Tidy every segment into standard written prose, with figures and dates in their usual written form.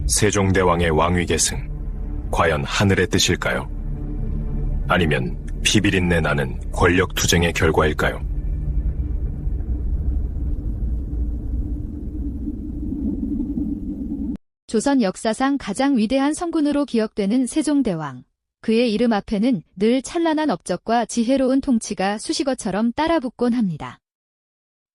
세종대왕의 왕위 계승, 과연 하늘의 뜻일까요? 아니면 피비린내 나는 권력 투쟁의 결과일까요? 조선 역사상 가장 위대한 성군으로 기억되는 세종대왕. 그의 이름 앞에는 늘 찬란한 업적과 지혜로운 통치가 수식어처럼 따라붙곤 합니다.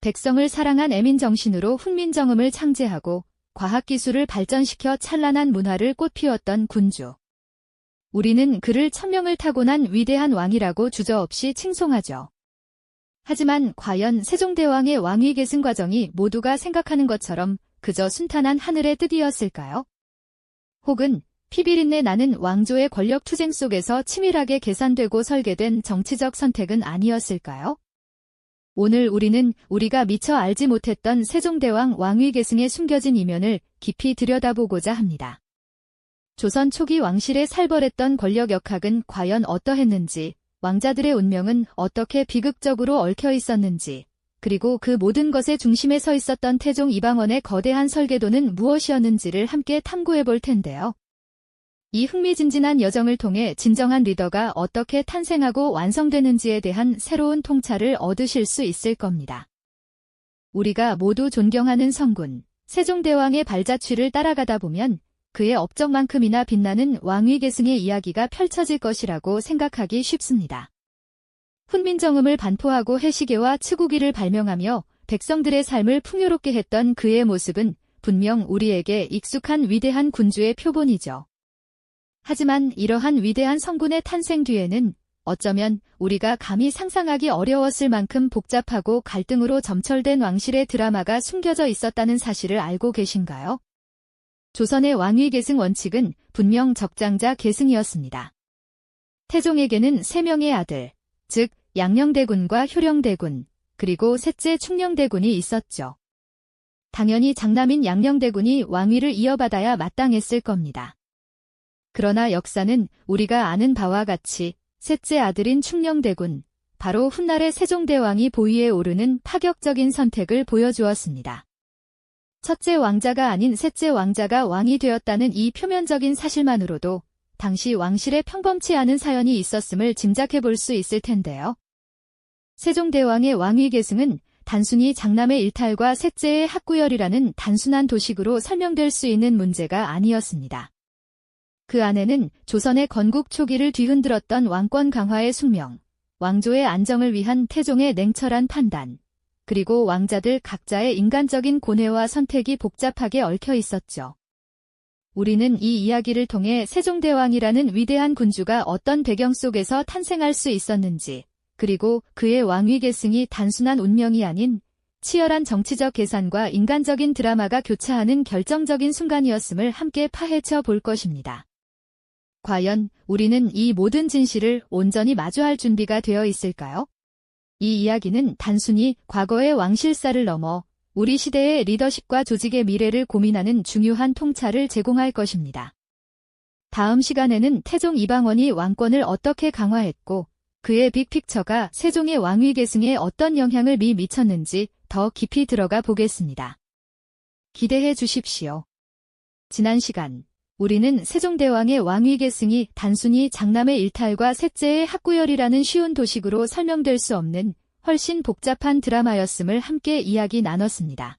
백성을 사랑한 애민정신으로 훈민정음을 창제하고 과학기술을 발전시켜 찬란한 문화를 꽃피웠던 군주. 우리는 그를 천명을 타고난 위대한 왕이라고 주저없이 칭송하죠. 하지만 과연 세종대왕의 왕위 계승 과정이 모두가 생각하는 것처럼 그저 순탄한 하늘의 뜻이었을까요? 혹은 피비린내 나는 왕조의 권력 투쟁 속에서 치밀하게 계산되고 설계된 정치적 선택은 아니었을까요? 오늘 우리는 우리가 미처 알지 못했던 세종대왕 왕위 계승의 숨겨진 이면을 깊이 들여다보고자 합니다. 조선 초기 왕실의 살벌했던 권력 역학은 과연 어떠했는지, 왕자들의 운명은 어떻게 비극적으로 얽혀 있었는지, 그리고 그 모든 것의 중심에 서 있었던 태종 이방원의 거대한 설계도는 무엇이었는지를 함께 탐구해 볼 텐데요. 이 흥미진진한 여정을 통해 진정한 리더가 어떻게 탄생하고 완성되는지에 대한 새로운 통찰을 얻으실 수 있을 겁니다. 우리가 모두 존경하는 성군, 세종대왕의 발자취를 따라가다 보면 그의 업적만큼이나 빛나는 왕위 계승의 이야기가 펼쳐질 것이라고 생각하기 쉽습니다. 훈민정음을 반포하고 해시계와 치구기를 발명하며 백성들의 삶을 풍요롭게 했던 그의 모습은 분명 우리에게 익숙한 위대한 군주의 표본이죠. 하지만 이러한 위대한 성군의 탄생 뒤에는 어쩌면 우리가 감히 상상하기 어려웠을 만큼 복잡하고 갈등으로 점철된 왕실의 드라마가 숨겨져 있었다는 사실을 알고 계신가요? 조선의 왕위 계승 원칙은 분명 적장자 계승이었습니다. 태종에게는 3명의 아들, 즉 양녕대군과 효령대군, 그리고 셋째 충녕대군이 있었죠. 당연히 장남인 양녕대군이 왕위를 이어받아야 마땅했을 겁니다. 그러나 역사는 우리가 아는 바와 같이 셋째 아들인 충녕대군, 바로 훗날의 세종대왕이 보위에 오르는 파격적인 선택을 보여주었습니다. 첫째 왕자가 아닌 셋째 왕자가 왕이 되었다는 이 표면적인 사실만으로도 당시 왕실에 평범치 않은 사연이 있었음을 짐작해 볼 수 있을 텐데요. 세종대왕의 왕위 계승은 단순히 장남의 일탈과 셋째의 학구열이라는 단순한 도식으로 설명될 수 있는 문제가 아니었습니다. 그 안에는 조선의 건국 초기를 뒤흔들었던 왕권 강화의 숙명, 왕조의 안정을 위한 태종의 냉철한 판단, 그리고 왕자들 각자의 인간적인 고뇌와 선택이 복잡하게 얽혀 있었죠. 우리는 이 이야기를 통해 세종대왕이라는 위대한 군주가 어떤 배경 속에서 탄생할 수 있었는지, 그리고 그의 왕위 계승이 단순한 운명이 아닌 치열한 정치적 계산과 인간적인 드라마가 교차하는 결정적인 순간이었음을 함께 파헤쳐 볼 것입니다. 과연 우리는 이 모든 진실을 온전히 마주할 준비가 되어 있을까요? 이 이야기는 단순히 과거의 왕실사를 넘어 우리 시대의 리더십과 조직의 미래를 고민하는 중요한 통찰을 제공할 것입니다. 다음 시간에는 태종 이방원이 왕권을 어떻게 강화했고 그의 빅픽처가 세종의 왕위 계승에 어떤 영향을 미쳤는지 더 깊이 들어가 보겠습니다. 기대해 주십시오. 지난 시간 우리는 세종대왕의 왕위 계승이 단순히 장남의 일탈과 셋째의 학구열이라는 쉬운 도식으로 설명될 수 없는 훨씬 복잡한 드라마였음을 함께 이야기 나눴습니다.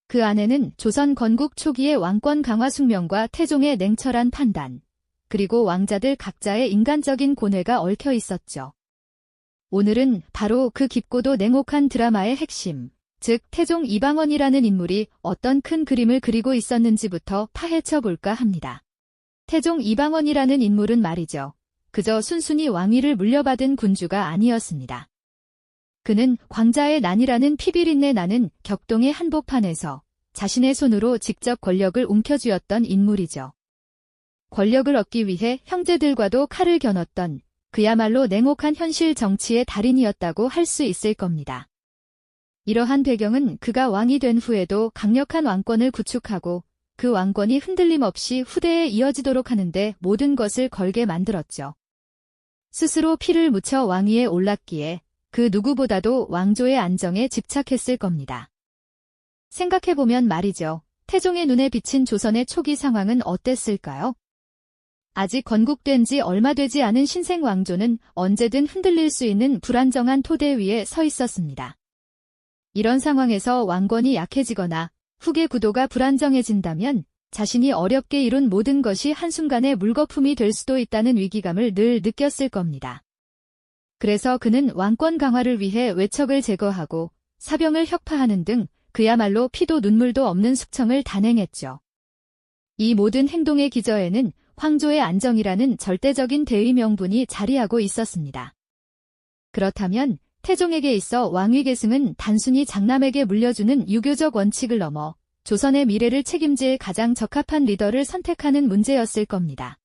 그 안에는 조선 건국 초기의 왕권 강화 숙명과 태종의 냉철한 판단, 그리고 왕자들 각자의 인간적인 고뇌가 얽혀 있었죠. 오늘은 바로 그 깊고도 냉혹한 드라마의 핵심, 즉 태종 이방원이라는 인물이 어떤 큰 그림을 그리고 있었는지부터 파헤쳐 볼까 합니다. 태종 이방원이라는 인물은 말이죠. 그저 순순히 왕위를 물려받은 군주가 아니었습니다. 그는 광자의 난이라는 피비린내 나는 격동의 한복판에서 자신의 손으로 직접 권력을 움켜쥐었던 인물이죠. 권력을 얻기 위해 형제들과도 칼을 겨눴던 그야말로 냉혹한 현실 정치의 달인이었다고 할 수 있을 겁니다. 이러한 배경은 그가 왕이 된 후에도 강력한 왕권을 구축하고 그 왕권이 흔들림 없이 후대에 이어지도록 하는데 모든 것을 걸게 만들었죠. 스스로 피를 묻혀 왕위에 올랐기에 그 누구보다도 왕조의 안정에 집착했을 겁니다. 생각해보면 말이죠. 태종의 눈에 비친 조선의 초기 상황은 어땠을까요? 아직 건국된 지 얼마 되지 않은 신생 왕조는 언제든 흔들릴 수 있는 불안정한 토대 위에 서 있었습니다. 이런 상황에서 왕권이 약해지거나 후계 구도가 불안정해진다면 자신이 어렵게 이룬 모든 것이 한순간에 물거품이 될 수도 있다는 위기감을 늘 느꼈을 겁니다. 그래서 그는 왕권 강화를 위해 외척을 제거하고 사병을 혁파하는 등 그야말로 피도 눈물도 없는 숙청을 단행했죠. 이 모든 행동의 기저에는 황조의 안정이라는 절대적인 대의 명분이 자리하고 있었습니다. 그렇다면 태종에게 있어 왕위 계승은 단순히 장남에게 물려주는 유교적 원칙을 넘어 조선의 미래를 책임질 가장 적합한 리더를 선택하는 문제였을 겁니다.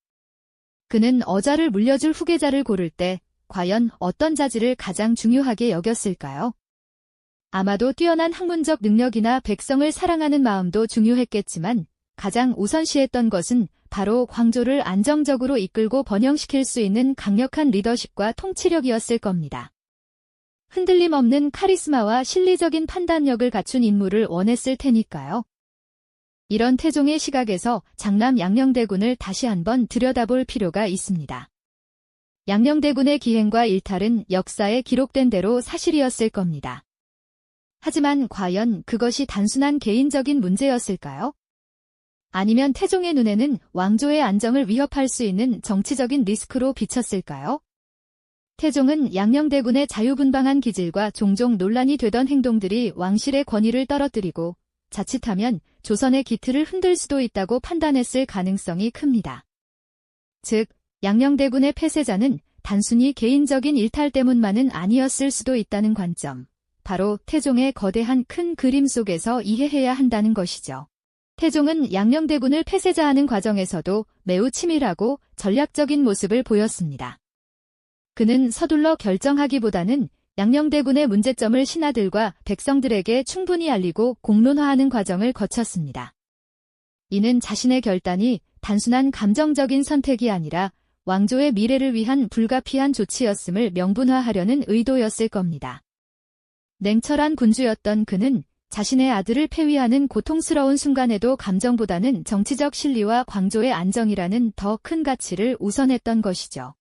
그는 어자를 물려줄 후계자를 고를 때 과연 어떤 자질을 가장 중요하게 여겼을까요? 아마도 뛰어난 학문적 능력이나 백성을 사랑하는 마음도 중요했겠지만 가장 우선시했던 것은 바로 광조를 안정적으로 이끌고 번영시킬 수 있는 강력한 리더십과 통치력이었을 겁니다. 흔들림 없는 카리스마와 실리적인 판단력을 갖춘 인물을 원했을 테니까요. 이런 태종의 시각에서 장남 양녕대군을 다시 한번 들여다볼 필요가 있습니다. 양녕대군의 기행과 일탈은 역사에 기록된 대로 사실이었을 겁니다. 하지만 과연 그것이 단순한 개인적인 문제였을까요? 아니면 태종의 눈에는 왕조의 안정을 위협할 수 있는 정치적인 리스크로 비쳤을까요? 태종은 양녕대군의 자유분방한 기질과 종종 논란이 되던 행동들이 왕실의 권위를 떨어뜨리고 자칫하면 조선의 기틀을 흔들 수도 있다고 판단했을 가능성이 큽니다. 즉, 양녕대군의 폐쇄자는 단순히 개인적인 일탈 때문만은 아니었을 수도 있다는 관점, 바로 태종의 거대한 큰 그림 속에서 이해해야 한다는 것이죠. 태종은 양녕대군을 폐쇄자하는 과정에서도 매우 치밀하고 전략적인 모습을 보였습니다. 그는 서둘러 결정하기보다는 양녕대군의 문제점을 신하들과 백성들에게 충분히 알리고 공론화하는 과정을 거쳤습니다. 이는 자신의 결단이 단순한 감정적인 선택이 아니라 왕조의 미래를 위한 불가피한 조치였음을 명분화하려는 의도였을 겁니다. 냉철한 군주였던 그는 자신의 아들을 폐위하는 고통스러운 순간에도 감정보다는 정치적 실리와 광조의 안정이라는 더 큰 가치를 우선했던 것이죠.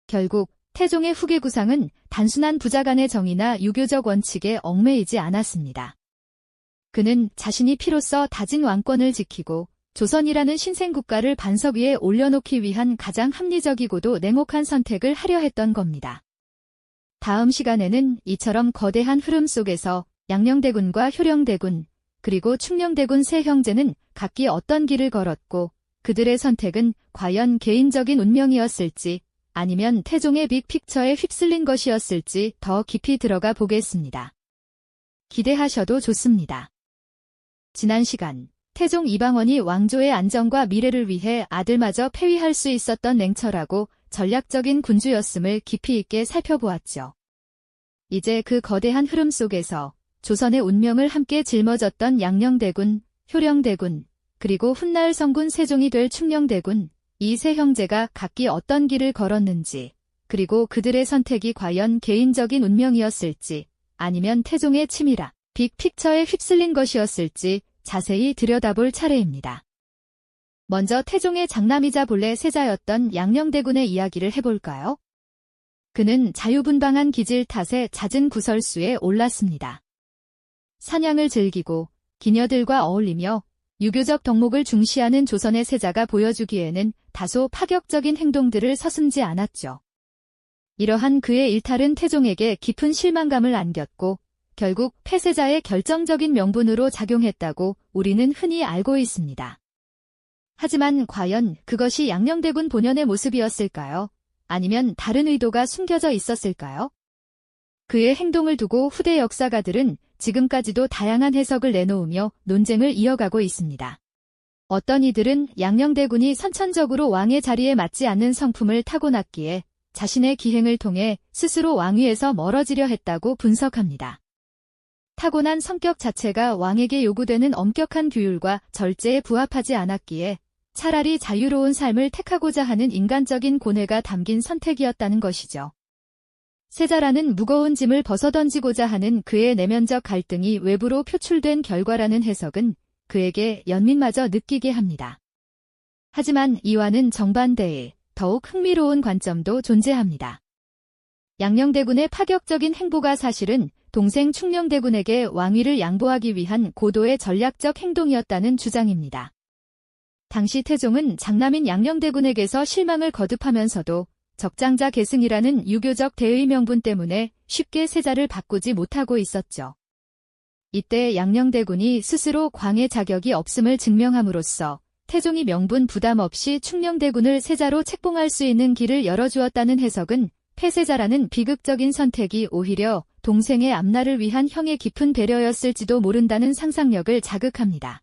결국 태종의 후계 구상은 단순한 부자 간의 정의나 유교적 원칙에 얽매이지 않았습니다. 그는 자신이 피로써 다진 왕권을 지키고 조선이라는 신생국가를 반석 위에 올려놓기 위한 가장 합리적이고도 냉혹한 선택을 하려 했던 겁니다. 다음 시간에는 이처럼 거대한 흐름 속에서 양녕대군과 효령대군, 그리고 충녕대군 세 형제는 각기 어떤 길을 걸었고 그들의 선택은 과연 개인적인 운명이었을지 아니면 태종의 빅픽처에 휩쓸린 것이었을지 더 깊이 들어가 보겠습니다. 기대하셔도 좋습니다. 지난 시간, 태종 이방원이 왕조의 안정과 미래를 위해 아들마저 폐위할 수 있었던 냉철하고 전략적인 군주였음을 깊이 있게 살펴보았죠. 이제 그 거대한 흐름 속에서 조선의 운명을 함께 짊어졌던 양녕대군, 효령대군, 그리고 훗날 성군 세종이 될 충녕대군, 이 세 형제가 각기 어떤 길을 걸었는지, 그리고 그들의 선택이 과연 개인적인 운명이었을지, 아니면 태종의 치밀한 빅픽처에 휩쓸린 것이었을지 자세히 들여다볼 차례입니다. 먼저 태종의 장남이자 본래 세자였던 양녕대군의 이야기를 해볼까요? 그는 자유분방한 기질 탓에 잦은 구설수에 올랐습니다. 사냥을 즐기고 기녀들과 어울리며 유교적 덕목을 중시하는 조선의 세자가 보여주기에는 다소 파격적인 행동들을 서슴지 않았죠. 이러한 그의 일탈은 태종에게 깊은 실망감을 안겼고 결국 폐쇄자의 결정적인 명분으로 작용했다고 우리는 흔히 알고 있습니다. 하지만 과연 그것이 양녕대군 본연의 모습이었을까요? 아니면 다른 의도가 숨겨져 있었을까요? 그의 행동을 두고 후대 역사가들은 지금까지도 다양한 해석을 내놓으며 논쟁을 이어가고 있습니다. 어떤 이들은 양녕대군이 선천적으로 왕의 자리에 맞지 않는 성품을 타고났기에 자신의 기행을 통해 스스로 왕위에서 멀어지려 했다고 분석합니다. 타고난 성격 자체가 왕에게 요구되는 엄격한 규율과 절제에 부합하지 않았기에 차라리 자유로운 삶을 택하고자 하는 인간적인 고뇌가 담긴 선택이었다는 것이죠. 세자라는 무거운 짐을 벗어던지고자 하는 그의 내면적 갈등이 외부로 표출된 결과라는 해석은 그에게 연민마저 느끼게 합니다. 하지만 이와는 정반대의 더욱 흥미로운 관점도 존재합니다. 양녕대군의 파격적인 행보가 사실은 동생 충녕대군에게 왕위를 양보하기 위한 고도의 전략적 행동이었다는 주장입니다. 당시 태종은 장남인 양녕대군에게서 실망을 거듭하면서도 적장자 계승이라는 유교적 대의 명분 때문에 쉽게 세자를 바꾸지 못하고 있었죠. 이때 양녕대군이 스스로 광의 자격이 없음을 증명함으로써 태종이 명분 부담 없이 충녕대군을 세자로 책봉할 수 있는 길을 열어주었다는 해석은 폐세자라는 비극적인 선택이 오히려 동생의 앞날을 위한 형의 깊은 배려였을지도 모른다는 상상력을 자극합니다.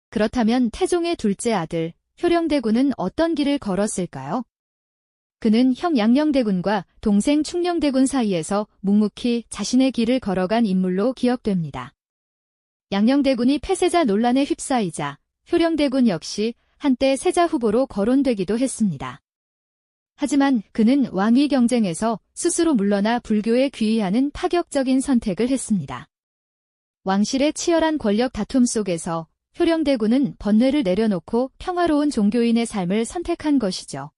그렇다면 태종의 둘째 아들 효령대군은 어떤 길을 걸었을까요? 그는 형 양녕대군과 동생 충녕대군 사이에서 묵묵히 자신의 길을 걸어간 인물로 기억됩니다. 양녕대군이 폐세자 논란에 휩싸이자 효령대군 역시 한때 세자 후보로 거론되기도 했습니다. 하지만 그는 왕위 경쟁에서 스스로 물러나 불교에 귀의하는 파격적인 선택을 했습니다. 왕실의 치열한 권력 다툼 속에서 효령대군은 번뇌를 내려놓고 평화로운 종교인의 삶을 선택한 것이죠.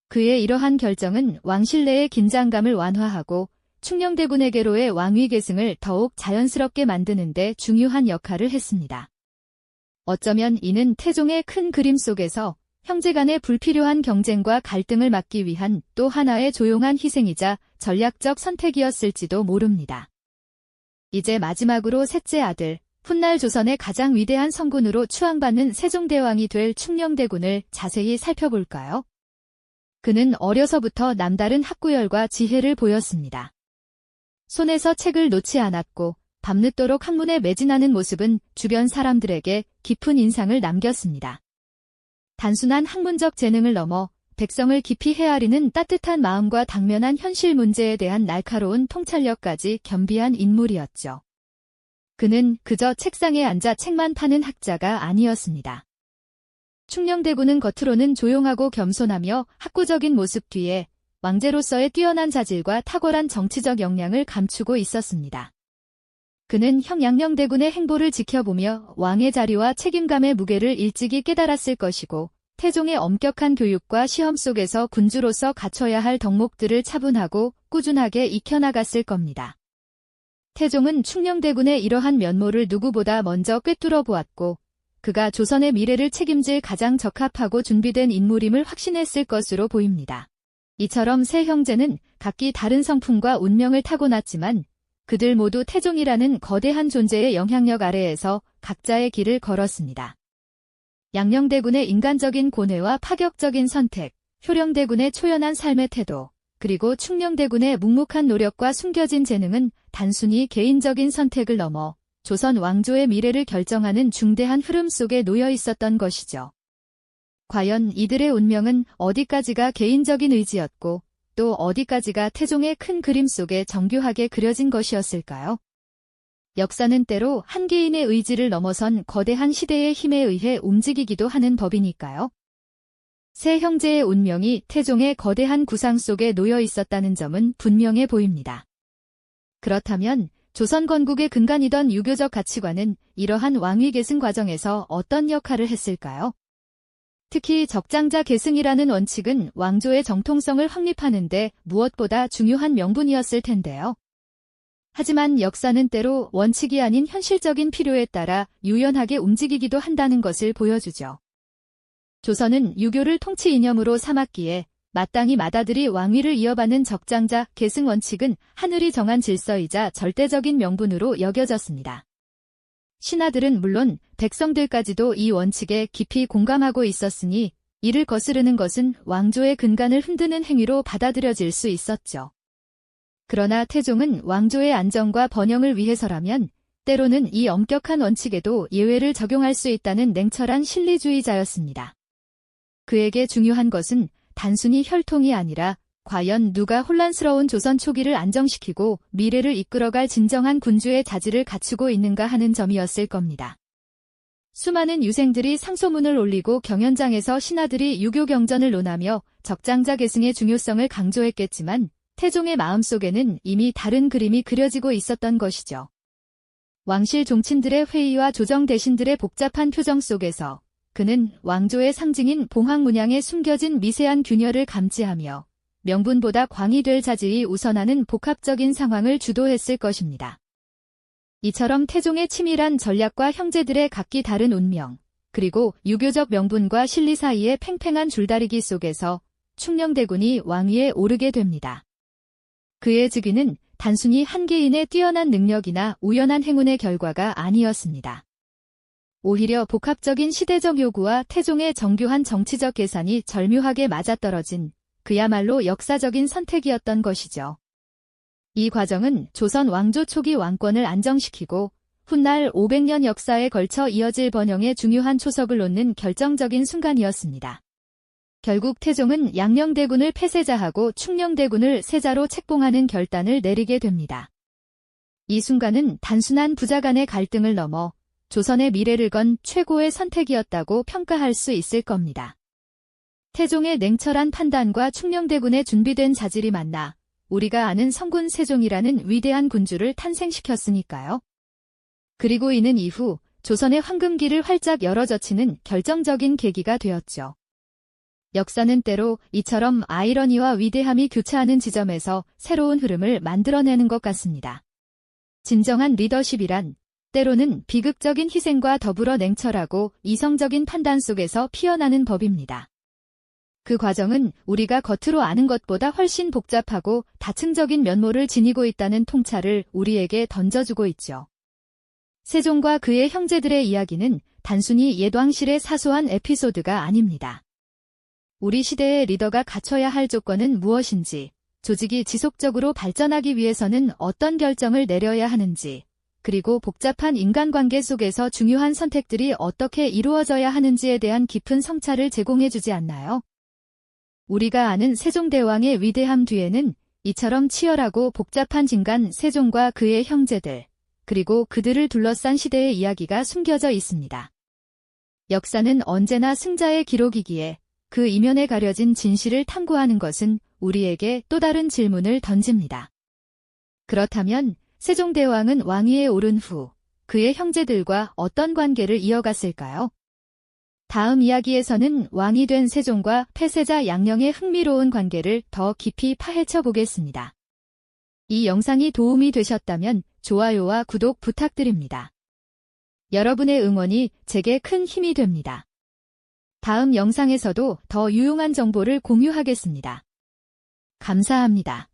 그의 이러한 결정은 왕실 내의 긴장감을 완화하고 충녕대군에게로의 왕위 계승을 더욱 자연스럽게 만드는 데 중요한 역할을 했습니다. 어쩌면 이는 태종의 큰 그림 속에서 형제 간의 불필요한 경쟁과 갈등을 막기 위한 또 하나의 조용한 희생이자 전략적 선택이었을지도 모릅니다. 이제 마지막으로 셋째 아들, 훗날 조선의 가장 위대한 성군으로 추앙받는 세종대왕이 될 충녕대군을 자세히 살펴볼까요? 그는 어려서부터 남다른 학구열과 지혜를 보였습니다. 손에서 책을 놓지 않았고 밤늦도록 학문에 매진하는 모습은 주변 사람들에게 깊은 인상을 남겼습니다. 단순한 학문적 재능을 넘어 백성을 깊이 헤아리는 따뜻한 마음과 당면한 현실 문제에 대한 날카로운 통찰력까지 겸비한 인물이었죠. 그는 그저 책상에 앉아 책만 파는 학자가 아니었습니다. 충녕대군은 겉으로는 조용하고 겸손하며 학구적인 모습 뒤에 왕제로서의 뛰어난 자질과 탁월한 정치적 역량을 감추고 있었습니다. 그는 형 양녕대군의 행보를 지켜보며 왕의 자리와 책임감의 무게를 일찍이 깨달았을 것이고 태종의 엄격한 교육과 시험 속에서 군주로서 갖춰야 할 덕목들을 차분하고 꾸준하게 익혀나갔을 겁니다. 태종은 충녕대군의 이러한 면모를 누구보다 먼저 꿰뚫어 보았고 그가 조선의 미래를 책임질 가장 적합하고 준비된 인물임을 확신했을 것으로 보입니다. 이처럼 세 형제는 각기 다른 성품과 운명을 타고났지만 그들 모두 태종이라는 거대한 존재의 영향력 아래에서 각자의 길을 걸었습니다. 양녕대군의 인간적인 고뇌와 파격적인 선택, 효령대군의 초연한 삶의 태도, 그리고 충녕대군의 묵묵한 노력과 숨겨진 재능은 단순히 개인적인 선택을 넘어 조선 왕조의 미래를 결정하는 중대한 흐름 속에 놓여 있었던 것이죠. 과연 이들의 운명은 어디까지가 개인적인 의지였고 또 어디까지가 태종의 큰 그림 속에 정교하게 그려진 것이었을까요? 역사는 때로 한 개인의 의지를 넘어선 거대한 시대의 힘에 의해 움직이기도 하는 법이니까요. 세 형제의 운명이 태종의 거대한 구상 속에 놓여 있었다는 점은 분명해 보입니다. 그렇다면 조선 건국의 근간이던 유교적 가치관은 이러한 왕위 계승 과정에서 어떤 역할을 했을까요? 특히 적장자 계승이라는 원칙은 왕조의 정통성을 확립하는 데 무엇보다 중요한 명분이었을 텐데요. 하지만 역사는 때로 원칙이 아닌 현실적인 필요에 따라 유연하게 움직이기도 한다는 것을 보여주죠. 조선은 유교를 통치 이념으로 삼았기에 마땅히 맏아들이 왕위를 이어받는 적장자 계승 원칙은 하늘이 정한 질서이자 절대적인 명분으로 여겨졌습니다. 신하들은 물론 백성들까지도 이 원칙에 깊이 공감하고 있었으니 이를 거스르는 것은 왕조의 근간을 흔드는 행위로 받아들여질 수 있었죠. 그러나 태종은 왕조의 안정과 번영을 위해서라면 때로는 이 엄격한 원칙에도 예외를 적용할 수 있다는 냉철한 실리주의자였습니다. 그에게 중요한 것은 단순히 혈통이 아니라 과연 누가 혼란스러운 조선 초기를 안정시키고 미래를 이끌어갈 진정한 군주의 자질을 갖추고 있는가 하는 점이었을 겁니다. 수많은 유생들이 상소문을 올리고 경연장에서 신하들이 유교 경전을 논하며 적장자 계승의 중요성을 강조했겠지만 태종의 마음속에는 이미 다른 그림이 그려지고 있었던 것이죠. 왕실 종친들의 회의와 조정 대신들의 복잡한 표정 속에서 그는 왕조의 상징인 봉황 문양에 숨겨진 미세한 균열을 감지하며 명분보다 광이 될 자질이 우선하는 복합적인 상황을 주도했을 것입니다. 이처럼 태종의 치밀한 전략과 형제들의 각기 다른 운명, 그리고 유교적 명분과 실리 사이의 팽팽한 줄다리기 속에서 충녕대군이 왕위에 오르게 됩니다. 그의 즉위는 단순히 한 개인의 뛰어난 능력이나 우연한 행운의 결과가 아니었습니다. 오히려 복합적인 시대적 요구와 태종의 정교한 정치적 계산이 절묘하게 맞아떨어진 그야말로 역사적인 선택이었던 것이죠. 이 과정은 조선 왕조 초기 왕권을 안정시키고 훗날 500년 역사에 걸쳐 이어질 번영의 중요한 초석을 놓는 결정적인 순간이었습니다. 결국 태종은 양녕대군을 폐세자하고 충녕대군을 세자로 책봉하는 결단을 내리게 됩니다. 이 순간은 단순한 부자 간의 갈등을 넘어 조선의 미래를 건 최고의 선택이었다고 평가할 수 있을 겁니다. 태종의 냉철한 판단과 충녕대군의 준비된 자질이 만나 우리가 아는 성군 세종이라는 위대한 군주를 탄생시켰으니까요. 그리고 이는 이후 조선의 황금기를 활짝 열어젖히는 결정적인 계기가 되었죠. 역사는 때로 이처럼 아이러니와 위대함이 교차하는 지점에서 새로운 흐름을 만들어내는 것 같습니다. 진정한 리더십이란 때로는 비극적인 희생과 더불어 냉철하고 이성적인 판단 속에서 피어나는 법입니다. 그 과정은 우리가 겉으로 아는 것보다 훨씬 복잡하고 다층적인 면모를 지니고 있다는 통찰을 우리에게 던져주고 있죠. 세종과 그의 형제들의 이야기는 단순히 옛왕실의 사소한 에피소드가 아닙니다. 우리 시대의 리더가 갖춰야 할 조건은 무엇인지, 조직이 지속적으로 발전하기 위해서는 어떤 결정을 내려야 하는지, 그리고 복잡한 인간관계 속에서 중요한 선택들이 어떻게 이루어져야 하는지에 대한 깊은 성찰을 제공해주지 않나요? 우리가 아는 세종대왕의 위대함 뒤에는 이처럼 치열하고 복잡한 진간 세종과 그의 형제들, 그리고 그들을 둘러싼 시대의 이야기가 숨겨져 있습니다. 역사는 언제나 승자의 기록이기에 그 이면에 가려진 진실을 탐구하는 것은 우리에게 또 다른 질문을 던집니다. 그렇다면 세종대왕은 왕위에 오른 후 그의 형제들과 어떤 관계를 이어갔을까요? 다음 이야기에서는 왕이 된 세종과 폐세자 양녕의 흥미로운 관계를 더 깊이 파헤쳐 보겠습니다. 이 영상이 도움이 되셨다면 좋아요와 구독 부탁드립니다. 여러분의 응원이 제게 큰 힘이 됩니다. 다음 영상에서도 더 유용한 정보를 공유하겠습니다. 감사합니다.